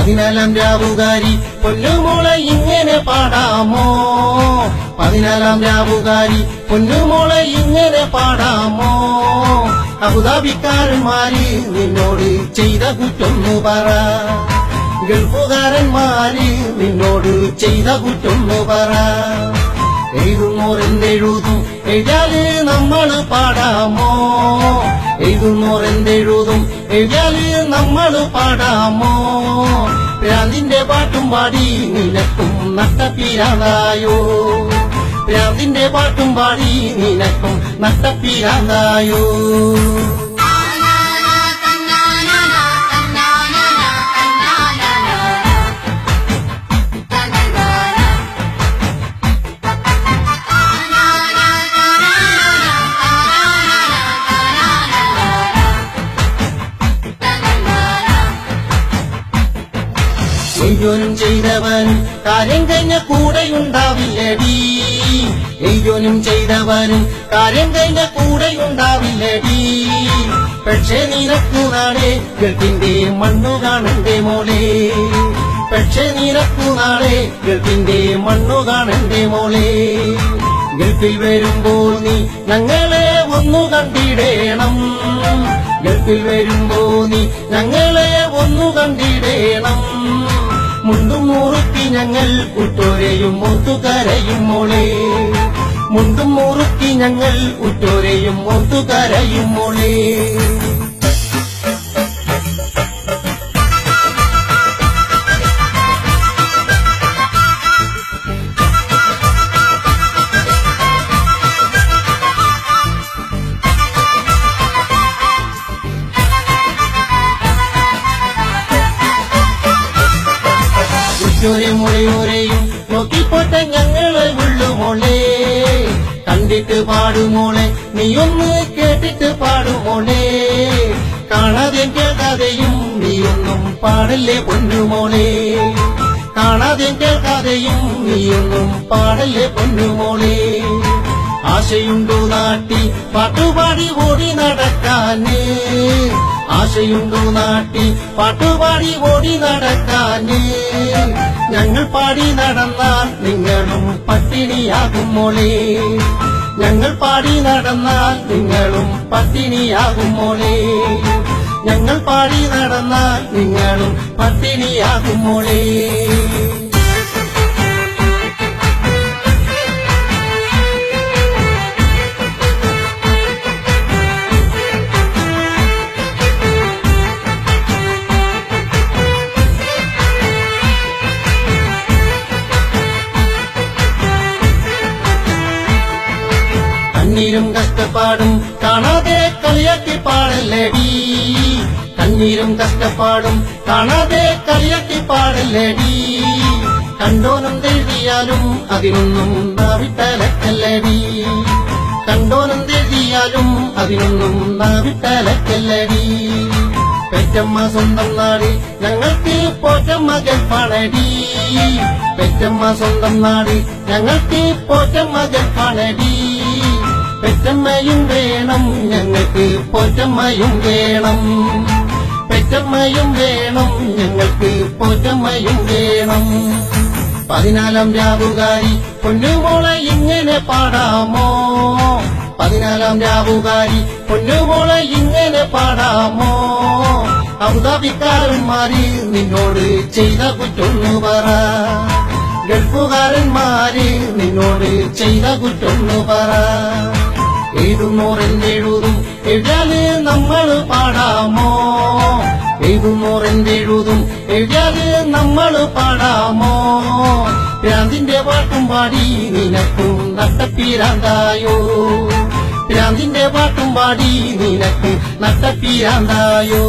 14-ാം രാവുകാരി പൊന്നുമോളെ ഇങ്ങനെ പാടാമോ? 14-ാം രാവുകാരി പൊന്നുമോളെ ഇങ്ങനെ പാടാമോ? അബുദാബിക്കാരന്മാര് നിന്നോട് ചെയ്ത കുറ്റൊന്നു പറ, ഗൾഫുകാരന്മാര് നിന്നോട് ചെയ്ത കുറ്റൊന്നു പറ. എഴുതുന്നോരെന്തെഴുതും എഴുതിയാല് നമ്മള് പാടാമോ? എഴുതുന്നോരെന്തെഴുതും എഴുതിയാല് നമ്മള് പാടാമോ? പ്രാന്തിന്റെ പാട്ടും പാടി നിനക്കും നട്ടപ്പീരാനായോ? പ്രാന്തിന്റെ പാട്ടും പാടി നിനക്കും നട്ടപ്പീരാനായോ? എയ്യോനും ചെയ്തവനും കാര്യം കഴിഞ്ഞ കൂടെയുണ്ടാവില്ലടി. എയ്യോനും ചെയ്തവനും കാര്യം കഴിഞ്ഞ കൂടെയുണ്ടാവില്ലടി. പക്ഷേ നിനക്കു നാളെ ഗൾഫിന്റെ മണ്ണു കാണണ്ടേ മോളെ. പക്ഷേ നിനക്കു നാളെ ഗൾഫിന്റെ മണ്ണു കാണണ്ടേ മോളെ. ഗൾഫിൽ വരുമ്പോൾ നീ ഞങ്ങളെ ഒന്നു കണ്ടിടേണം. ഗൾഫിൽ വരുമ്പോ നീ ഞങ്ങളെ ഒന്നു കണ്ടിടേണം. മുണ്ടും മുറുക്കി ഞങ്ങൾ ഉറ്റോരെയും ഒത്തുകരയും മോളെ. മുണ്ടും മുറുക്കി ഞങ്ങൾ ഉറ്റോരെയും ഒത്തുകരയും മോളെ. മുളയോരെയും നോക്കിപ്പോട്ടെ ഞങ്ങളെ ഉള്ളുമോളെ. കണ്ടിട്ട് പാടുമോളെ, നീയൊന്ന് കേട്ടിട്ട് പാടുമോളെ. കാണാതെ കേൾക്കാതെയും നീയൊന്നും പാടല്ലേ പൊന്നുമോളെ. കാണാതെ കേൾക്കാതെയും നീയൊന്നും പാടല്ലേ പൊന്നുമോളെ. ആശയുണ്ടോ നാട്ടി പാട്ടുപാടി ഓടി നടക്കാന്? ആശയുണ്ടോ നാട്ടി പാട്ടുപാടി ഓടി നടക്കാന്? ഞങ്ങൾ പാടി നടന്നാൽ നിങ്ങളും പട്ടിണിയാകും മോളെ. ഞങ്ങൾ പാടി നടന്നാൽ നിങ്ങളും പട്ടിണിയാകും മോളെ. ഞങ്ങൾ പാടി നടന്നാൽ നിങ്ങളും പട്ടിണിയാകും മോളെ. കണ്ണീരും കഷ്ടപ്പാടും കാണാതെ കളിയാക്കി പാടല്ലേടി. കണ്ണീരും കഷ്ടപ്പാടും കാണാതെ കളിയാക്കി പാടല്ലേടി. കണ്ടോനം എഴുതിയാലും അതിനൊന്നും നാവിട്ടലക്കല്ലേടി. കണ്ടോനം എഴുതിയാലും അതിനൊന്നും നാവിട്ടലക്കല്ലേടി. പെറ്റമ്മ സ്വന്തം നാട് ഞങ്ങൾക്ക് പോറ്റമ്മ ഗൾഫാണടി. പെറ്റമ്മ സ്വന്തം നാട് ഞങ്ങൾക്ക് പോറ്റമ്മ ഗൾഫാണടി. പെറ്റമ്മയും വേണം ഞങ്ങൾക്ക് പോറ്റമ്മയും വേണം. പെറ്റമ്മയും വേണം ഞങ്ങൾക്ക് പോറ്റമ്മയും വേണം. 14-ാം രാവുകാരി പൊന്നുമോളെ ഇങ്ങനെ പാടാമോ? 14-ാം രാവുകാരി പൊന്നുമോളെ ഇങ്ങനെ പാടാമോ? അബുദാബിക്കാരന്മാര് നിന്നോട് ചെയ്ത കുറ്റൊന്നു പറ, ഗൾഫുകാരന്മാര് നിന്നോട് ചെയ്ത കുറ്റൊന്നു പറ. എഴുതുന്നോരെന്തെഴുതും എഴുതിയാല് നമ്മള് പാടാമോ? എഴുതുന്നോരെന്തെഴുതും എഴുതിയാല് നമ്മള് പാടാമോ? പ്രാന്തിന്റെ പാട്ടും പാടി നിനക്കും നട്ടപ്പീരാന്തായോ? പ്രാന്തിന്റെ പാട്ടും പാടി നിനക്ക് നട്ടപ്പീരാന്തായോ?